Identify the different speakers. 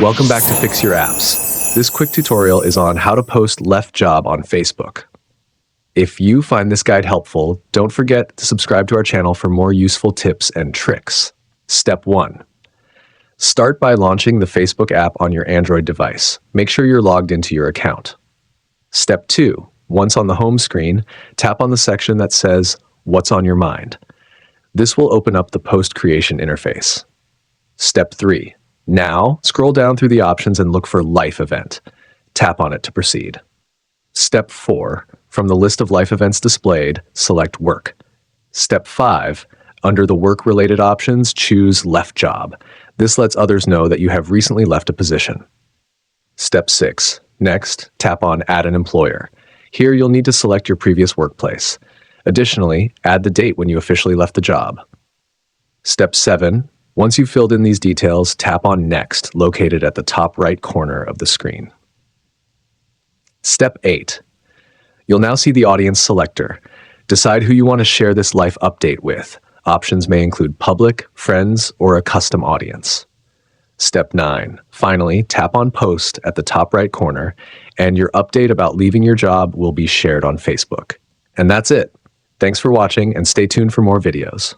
Speaker 1: Welcome back to Fix Your Apps. This quick tutorial is on how to post left job on Facebook. If you find this guide helpful, don't forget to subscribe to our channel for more useful tips and tricks. Step 1. Start by launching the Facebook app on your Android device. Make sure you're logged into your account. Step 2. Once on the home screen, tap on the section that says, "What's on your mind?" This will open up the post creation interface. Step 3. Now, scroll down through the options and look for Life Event. Tap on it to proceed. Step 4. From the list of life events displayed, select Work. Step 5. Under the work-related options, choose Left Job. This lets others know that you have recently left a position. Step 6. Next, tap on Add an Employer. Here you'll need to select your previous workplace. Additionally, add the date when you officially left the job. Step 7. Once you've filled in these details, tap on Next, located at the top right corner of the screen. Step 8. You'll now see the audience selector. Decide who you want to share this life update with. Options may include public, friends, or a custom audience. Step 9. Finally, tap on Post at the top right corner, and your update about leaving your job will be shared on Facebook. And that's it. Thanks for watching, and stay tuned for more videos.